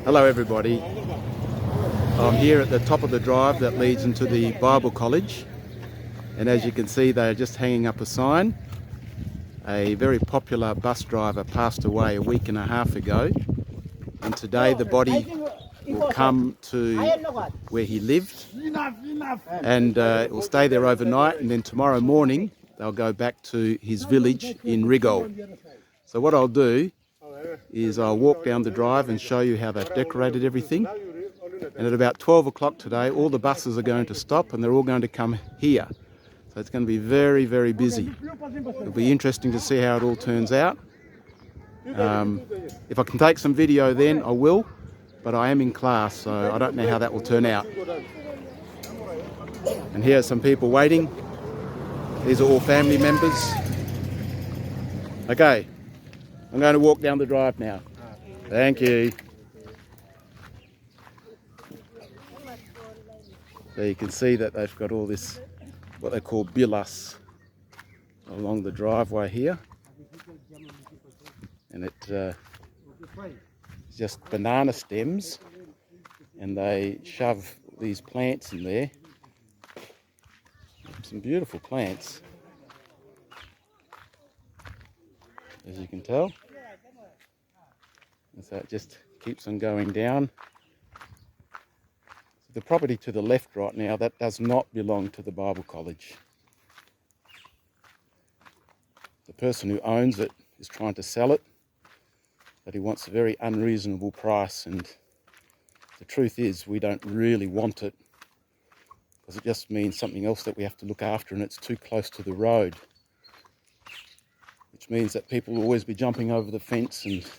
Hello everybody. I'm here at the top of the drive that leads into the Bible College, and as you can see they're just hanging up a sign. A very popular bus driver passed away a week and a half ago, and today the body will come to where he lived and it will stay there overnight, and then tomorrow morning they'll go back to his village in Rigol. So what I'll do is I'll walk down the drive and show you how they've decorated everything. And at about 12 o'clock today, all the buses are going to stop and they're all going to come here. So it's going to be very, very busy. It'll be interesting to see how it all turns out. If I can take some video then, I will, but I am in class, so I don't know how that will turn out. And here are some people waiting. These are all family members. Okay, I'm going to walk down the drive now. Thank you. So you can see that they've got all this, what they call bilas, along the driveway here. And it's just banana stems, and they shove these plants in there. Some beautiful plants, as you can tell. And so it just keeps on going down. The property to the left right now, that does not belong to the Bible College. The person who owns it is trying to sell it, but he wants a very unreasonable price, and the truth is we don't really want it, because it just means something else that we have to look after, and it's too close to the road, which means that people will always be jumping over the fence and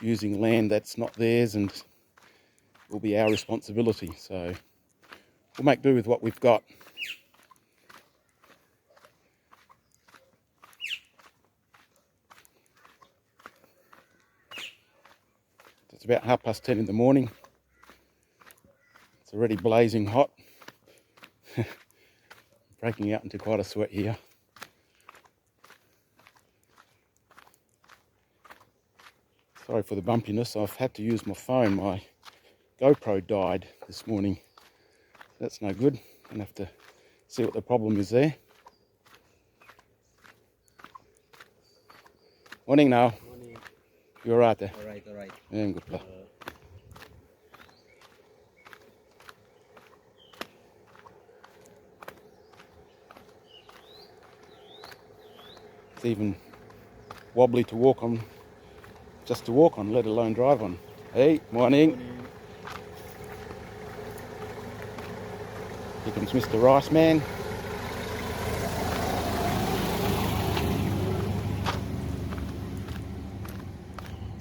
using land that's not theirs, and it will be our responsibility. So we'll make do with what we've got. It's about 10:30 in the morning. It's already blazing hot. Breaking out into quite a sweat here. Sorry for the bumpiness. I've had to use my phone. My GoPro died this morning. That's no good. I'm going to have to see what the problem is there. Morning now. Morning. You alright there? Alright. Yeah, good play. It's even wobbly to walk on, just to walk on, let alone drive on. Hey, morning. Here comes Mr. Rice Man.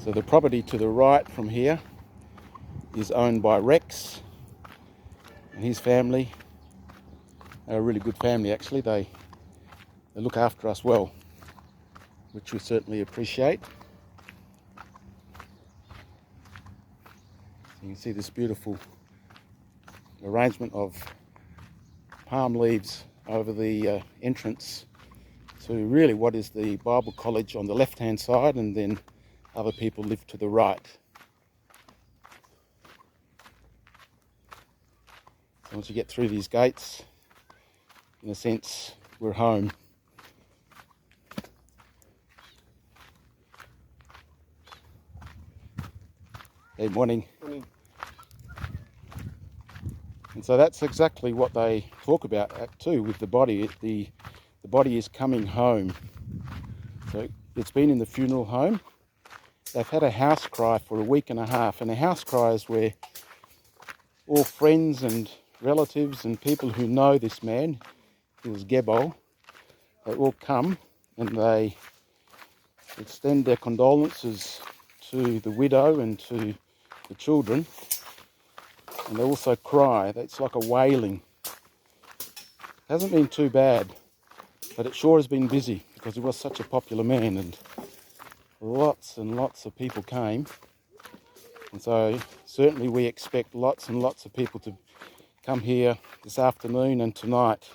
So the property to the right from here is owned by Rex and his family. They're a really good family actually. They look after us well, which we certainly appreciate. You can see this beautiful arrangement of palm leaves over the entrance to really what is the Bible College on the left hand side, and then other people live to the right. So once you get through these gates, in a sense, we're home. Hey, morning. Morning. And so that's exactly what they talk about too with the body. The body is coming home. So it's been in the funeral home. They've had a house cry for a week and a half, and a house cry is where all friends and relatives and people who know this man, he was Gebel, they all come and they extend their condolences to the widow and to the children, and they also cry. It's like a wailing. It hasn't been too bad, but it sure has been busy because he was such a popular man, and lots and lots of people came. And so certainly we expect lots and lots of people to come here this afternoon and tonight.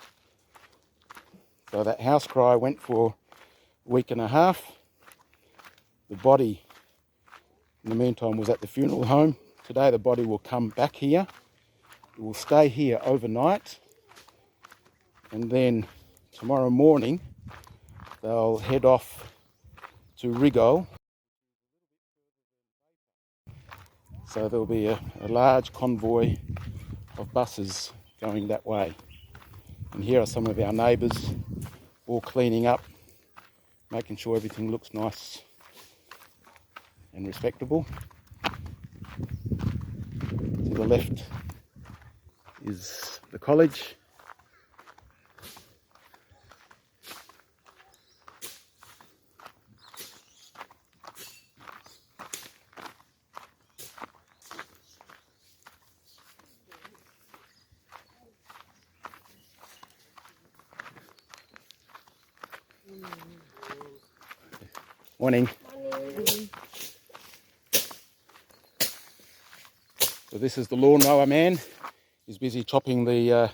So that house cry went for a week and a half, The body, in the meantime, was at the funeral home. Today the body will come back here. It will stay here overnight, and then tomorrow morning they'll head off to Rigole. So there'll be a large convoy of buses going that way. And here are some of our neighbours all cleaning up, making sure everything looks nice and respectable. To the left is the college. Morning. Morning. So this is the lawnmower man. He's busy chopping the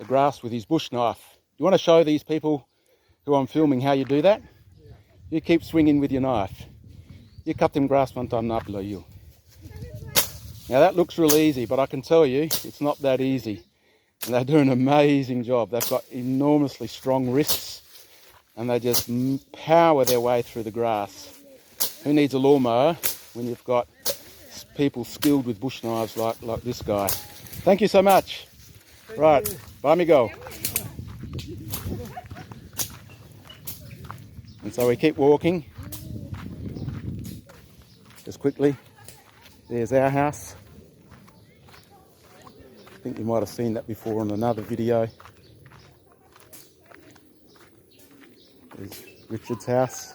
grass with his bush knife. You want to show these people who I'm filming how you do that? Yeah. You keep swinging with your knife. You cut them grass one time up below you. Now that looks real easy, but I can tell you it's not that easy. And they do an amazing job. They've got enormously strong wrists, and they just power their way through the grass. Who needs a lawnmower when you've got people skilled with bush knives like this guy? Thank you so much. Right, bye me go. And so we keep walking. Just quickly, there's our house. I think you might have seen that before on another video. There's Richard's house.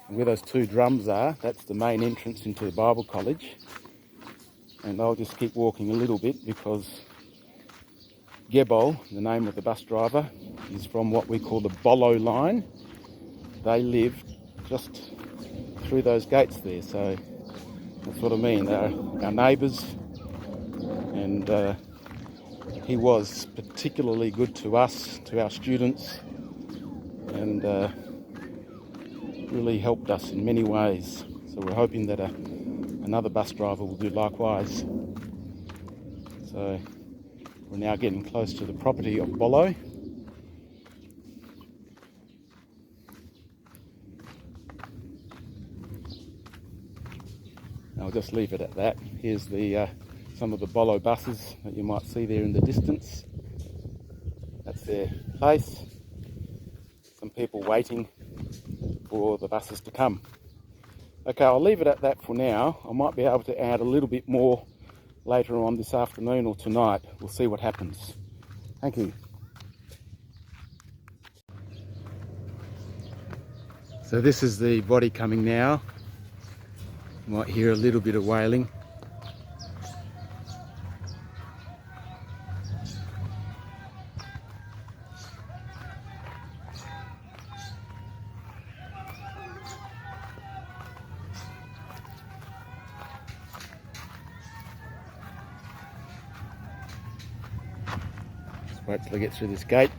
And where those two drums are, that's the main entrance into the Bible College. And I'll just keep walking a little bit because Gebol, the name of the bus driver, is from what we call the Bolo line. They live just through those gates there, so that's what I mean. They're our neighbours, and he was particularly good to us, to our students, and really helped us in many ways. So we're hoping that another bus driver will do likewise. So we're now getting close to the property of Bolo. I'll just leave it at that. Here's the some of the Bolo buses that you might see there in the distance. That's their place. Some people waiting for the buses to come. Okay, I'll leave it at that for now. I might be able to add a little bit more later on this afternoon or tonight. We'll see what happens. Thank you. So this is the body coming now. You might hear a little bit of wailing. Just wait till I get through this gate.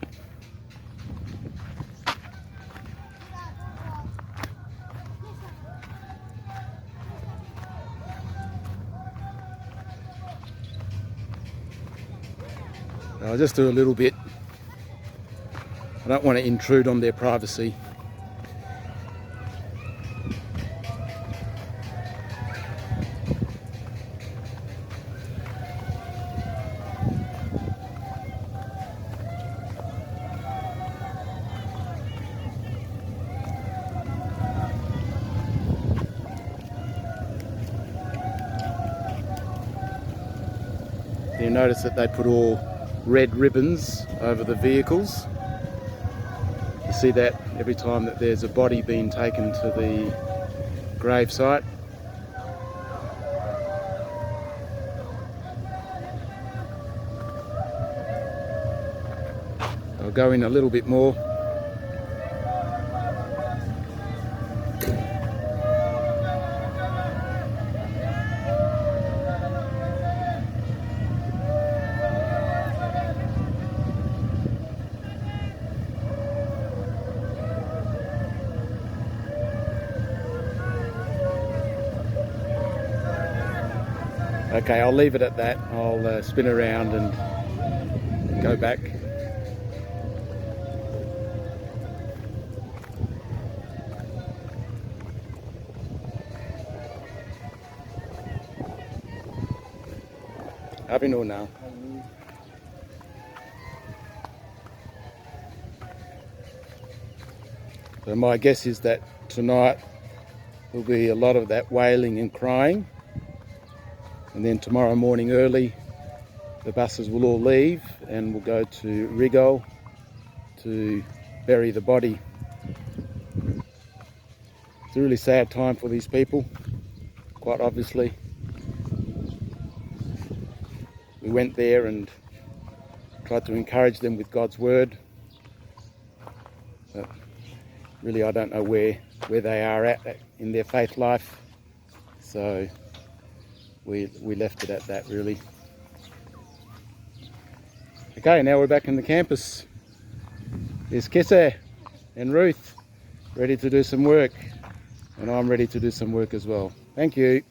I'll just do a little bit. I don't want to intrude on their privacy. You notice that they put all red ribbons over the vehicles. You see that every time that there's a body being taken to the grave site. I'll go in a little bit more. Okay, I'll leave it at that. I'll spin around and go back. Happy New now. So my guess is that tonight there'll be a lot of that wailing and crying, and then tomorrow morning early the buses will all leave and we'll go to Rigol to bury the body. It's a really sad time for these people, quite obviously. We went there and tried to encourage them with God's word, but really I don't know where they are at in their faith life, so we left it at that really. Okay, now we're back in the campus. There's Kesse and Ruth ready to do some work, and I'm ready to do some work as well. Thank you.